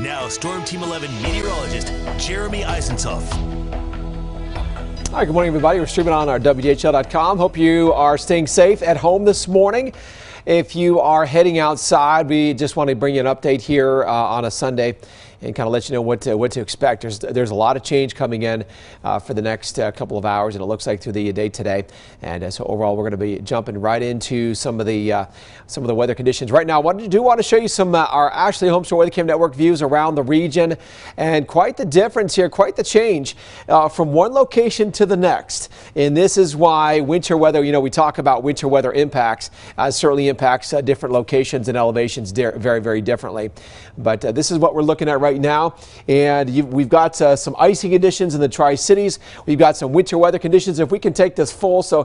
Now, Storm Team 11 meteorologist Jeremy Eisensoff. Hi, good morning, everybody. We're streaming on our WDHL.com. Hope you are staying safe at home this morning. If you are heading outside, we just want to bring you an update here on a Sunday and kind of let you know what to expect. There's a lot of change coming in for the next couple of hours, and it looks like through the day today. And so overall, we're going to be jumping right into some of the weather conditions right now. I do want to show you some our Ashley Homestore Weather Cam Network views around the region, and quite the difference here, quite the change from one location to the next. And this is why winter weather, we talk about winter weather impacts, certainly impacts different locations and elevations very, very differently. But this is what we're looking at right now, and we've got some icy conditions in the Tri-Cities. We've got some winter weather conditions. If we can take this full, so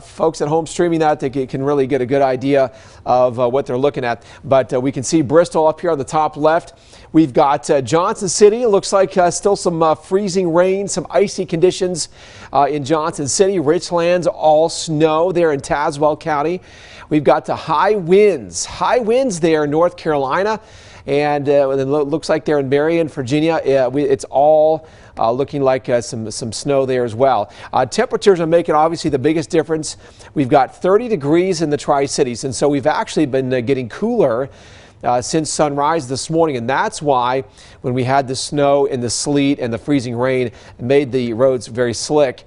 folks at home streaming that, they can really get a good idea of what they're looking at. But we can see Bristol up here on the top left. We've got Johnson City. It looks like still some freezing rain, some icy conditions in Johnson City. Richlands, all snow there in Tazewell County. We've got the high winds there in North Carolina. And it looks like they're in Marion, Virginia. It's all looking like some snow there as well. Temperatures are making obviously the biggest difference. We've got 30 degrees in the Tri-Cities, and so we've actually been getting cooler since sunrise this morning, and that's why when we had the snow and the sleet and the freezing rain, it made the roads very slick.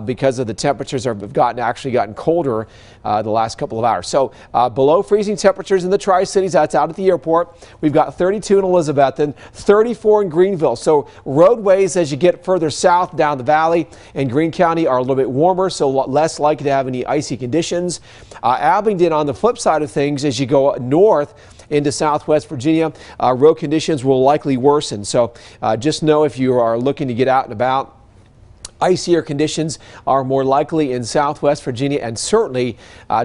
Because of the temperatures have actually gotten colder the last couple of hours. So below freezing temperatures in the Tri-Cities, that's out at the airport. We've got 32 in Elizabethton, 34 in Greenville. So roadways as you get further south down the valley in Greene County are a little bit warmer, so less likely to have any icy conditions. Abingdon, on the flip side of things, as you go north into Southwest Virginia, road conditions will likely worsen. So just know if you are looking to get out and about, icier conditions are more likely in Southwest Virginia, and certainly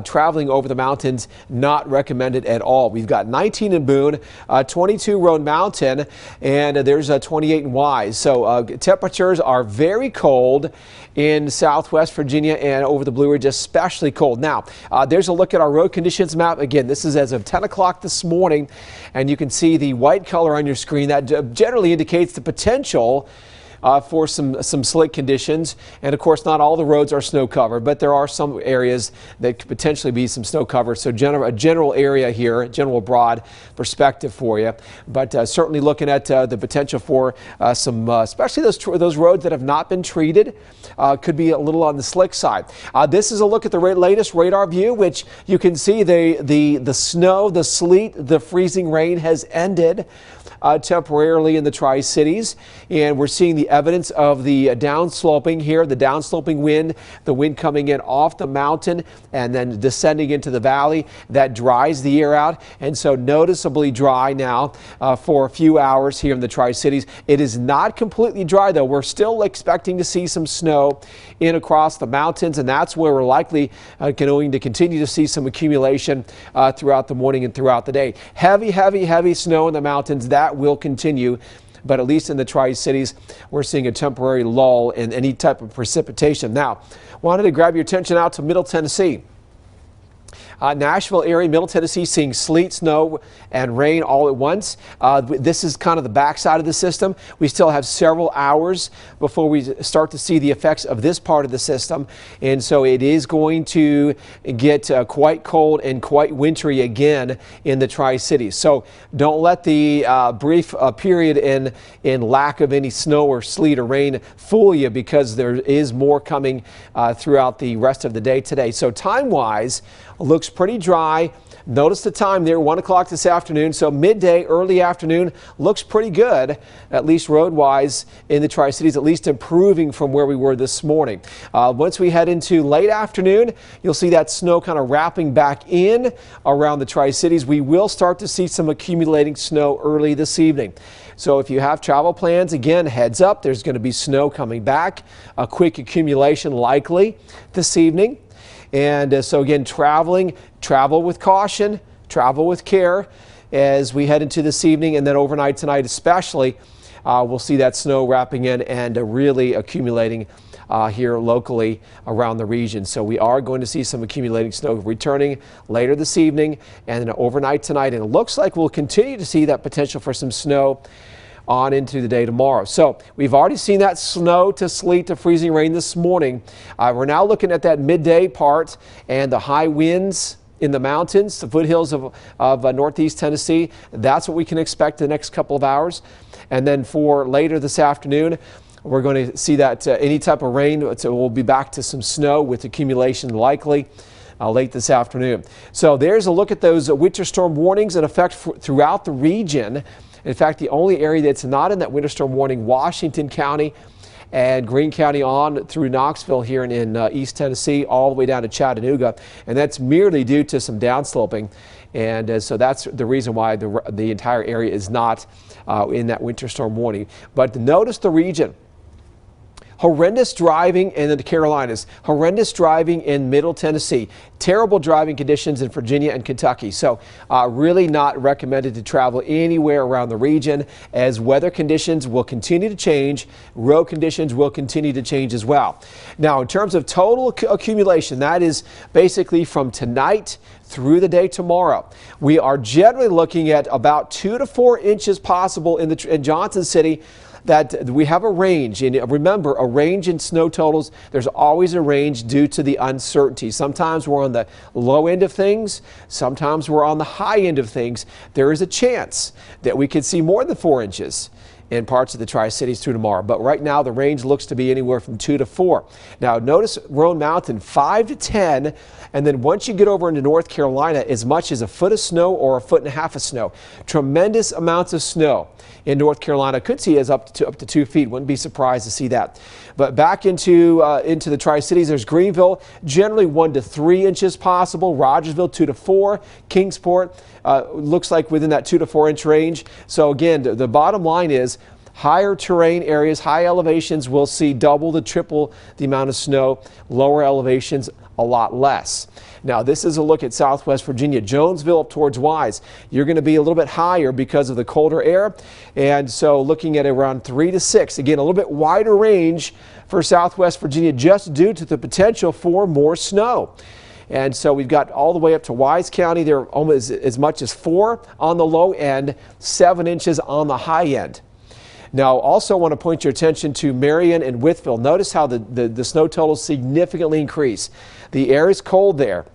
traveling over the mountains not recommended at all. We've got 19 in Boone, 22 Roan Mountain, and there's 28 in Wise. So temperatures are very cold in Southwest Virginia and over the Blue Ridge, especially cold. Now, there's a look at our road conditions map. Again, this is as of 10 o'clock this morning, and you can see the white color on your screen. That generally indicates the potential for some slick conditions. And of course, not all the roads are snow covered, but there are some areas that could potentially be some snow covered. So a general area here, general broad perspective for you. But certainly looking at the potential for some, especially those roads that have not been treated, could be a little on the slick side. This is a look at the latest radar view, which you can see the snow, the sleet, the freezing rain has ended temporarily in the Tri-Cities, and we're seeing the evidence of the downsloping here, the downsloping wind, the wind coming in off the mountain and then descending into the valley. That dries the air out, and so noticeably dry now for a few hours here in the Tri-Cities. It is not completely dry though. We're still expecting to see some snow in across the mountains, and that's where we're likely going to continue to see some accumulation throughout the morning and throughout the day. Heavy snow in the mountains. That will continue, but at least in the Tri-Cities, we're seeing a temporary lull in any type of precipitation. Now, wanted to grab your attention out to Middle Tennessee. Nashville area, Middle Tennessee, seeing sleet, snow, and rain all at once. This is kind of the backside of the system. We still have several hours before we start to see the effects of this part of the system, and so it is going to get quite cold and quite wintry again in the Tri-Cities. So don't let the brief period in lack of any snow or sleet or rain fool you, because there is more coming throughout the rest of the day today. So time-wise, looks pretty dry. Notice the time there, 1 o'clock this afternoon, so midday, early afternoon, looks pretty good, at least road-wise in the Tri-Cities, at least improving from where we were this morning. Once we head into late afternoon, you'll see that snow kind of wrapping back in around the Tri-Cities. We will start to see some accumulating snow early this evening. So if you have travel plans, again, heads up, there's going to be snow coming back, a quick accumulation likely this evening. And so again, travel with caution, travel with care as we head into this evening, and then overnight tonight especially, we'll see that snow wrapping in and really accumulating here locally around the region. So we are going to see some accumulating snow returning later this evening and then overnight tonight. And it looks like we'll continue to see that potential for some snow on into the day tomorrow. So we've already seen that snow to sleet to freezing rain this morning. We're now looking at that midday part and the high winds in the mountains, the foothills of northeast Tennessee. That's what we can expect the next couple of hours. And then for later this afternoon, we're going to see that any type of rain, so we'll be back to some snow with accumulation likely late this afternoon. So there's a look at those winter storm warnings in effect throughout the region. In fact, the only area that's not in that winter storm warning, Washington County and Greene County on through Knoxville here in East Tennessee, all the way down to Chattanooga. And that's merely due to some downsloping. And so that's the reason why the entire area is not in that winter storm warning. But notice the region. Horrendous driving in the Carolinas, horrendous driving in Middle Tennessee, terrible driving conditions in Virginia and Kentucky. So really not recommended to travel anywhere around the region, as weather conditions will continue to change. Road conditions will continue to change as well. Now, in terms of total accumulation, that is basically from tonight through the day tomorrow. We are generally looking at about 2 to 4 inches possible in Johnson City. That we have a range, and remember, a range in snow totals, there's always a range due to the uncertainty. Sometimes we're on the low end of things, sometimes we're on the high end of things. There is a chance that we could see more than 4 inches in parts of the Tri-Cities through tomorrow. But right now the range looks to be anywhere from 2 to 4. Now notice Roan Mountain 5 to 10, and then once you get over into North Carolina, as much as a foot of snow or a foot and a half of snow. Tremendous amounts of snow in North Carolina. Could see as up to 2 feet. Wouldn't be surprised to see that. But back into the Tri-Cities, there's Greenville, generally 1 to 3 inches possible. Rogersville 2 to 4. Kingsport looks like within that 2 to 4 inch range. So again, the bottom line is higher terrain areas, high elevations will see double to triple the amount of snow. Lower elevations, a lot less. Now, this is a look at Southwest Virginia, Jonesville up towards Wise. You're going to be a little bit higher because of the colder air. And so looking at around 3 to 6, again, a little bit wider range for Southwest Virginia just due to the potential for more snow. And so we've got all the way up to Wise County. They're almost as much as 4 on the low end, 7 inches on the high end. Now, also want to point your attention to Marion and Wytheville. Notice how the snow totals significantly increase. The air is cold there.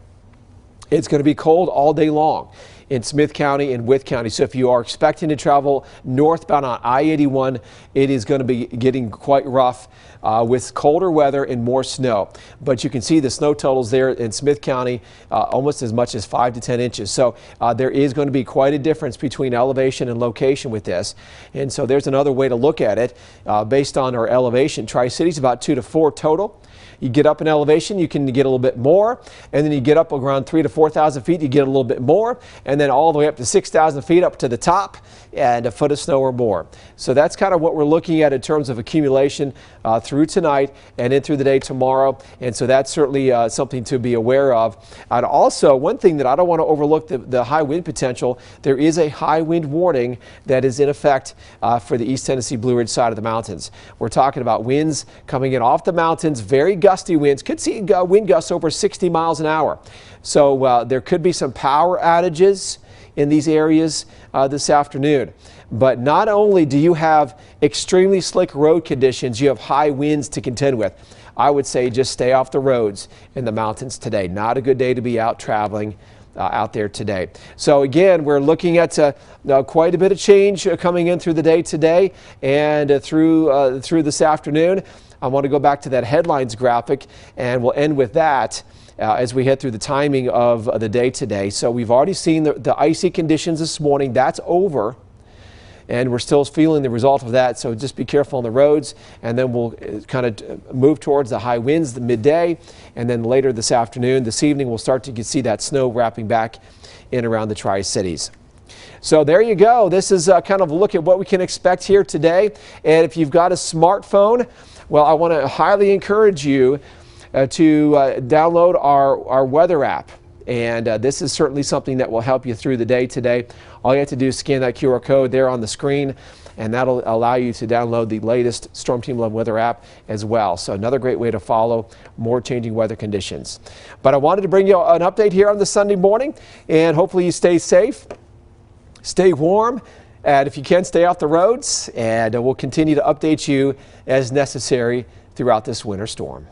It's going to be cold all day long in Smith County and Wythe County. So if you are expecting to travel northbound on I-81, it is going to be getting quite rough with colder weather and more snow. But you can see the snow totals there in Smith County almost as much as 5 to 10 inches. So there is going to be quite a difference between elevation and location with this. And so there's another way to look at it based on our elevation. Tri-Cities about 2 to 4 total. You get up in elevation, you can get a little bit more, and then you get up around 3,000 to 4,000 feet, you get a little bit more, and then all the way up to 6,000 feet up to the top, and a foot of snow or more. So that's kind of what we're looking at in terms of accumulation through tonight and in through the day tomorrow. And so that's certainly something to be aware of. And also, one thing that I don't want to overlook, the high wind potential. There is a high wind warning that is in effect for the East Tennessee Blue Ridge side of the mountains. We're talking about winds coming in off the mountains, very gusty winds. Could see wind gusts over 60 miles an hour. So there could be some power outages in these areas this afternoon. But not only do you have extremely slick road conditions, you have high winds to contend with. I would say just stay off the roads in the mountains today. Not a good day to be out traveling out there today. So again, we're looking at quite a bit of change coming in through the day today and through this afternoon. I want to go back to that headlines graphic, and we'll end with that as we head through the timing of the day today. So we've already seen the icy conditions this morning. That's over, and we're still feeling the result of that. So just be careful on the roads, and then we'll kind of move towards the high winds the midday, and then later this afternoon, this evening, we'll start to see that snow wrapping back in around the Tri-Cities. So there you go. This is kind of a look at what we can expect here today. And if you've got a smartphone, well, I want to highly encourage you to download our weather app. And this is certainly something that will help you through the day today. All you have to do is scan that QR code there on the screen, and that'll allow you to download the latest Storm Team 11 weather app as well. So another great way to follow more changing weather conditions. But I wanted to bring you an update here on this Sunday morning, and hopefully you stay safe, stay warm, and if you can, stay off the roads, and we'll continue to update you as necessary throughout this winter storm.